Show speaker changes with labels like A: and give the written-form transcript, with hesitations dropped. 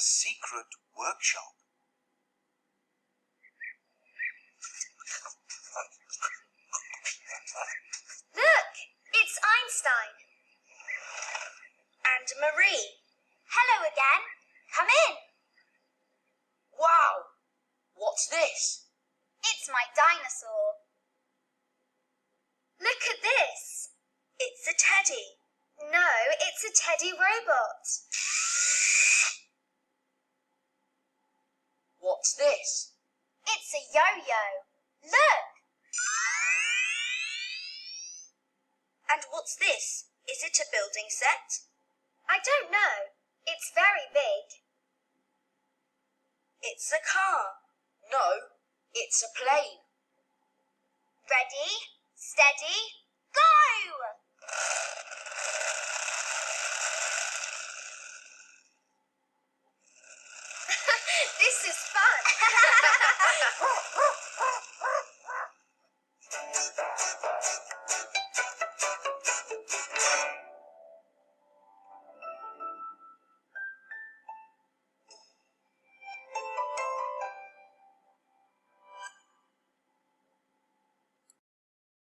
A: a secret workshop.
B: Look, it's Einstein. And Marie. Hello again. Come in.
C: Wow! What's this?
B: It's my dinosaur. Look at this. It's a teddy. No, it's a teddy robot.
C: What's this?
B: It's a yo-yo. Look. And what's this? Is it a building set? I don't know. It's very big. It's a car.
C: No, it's a plane.
B: Ready, steady, go!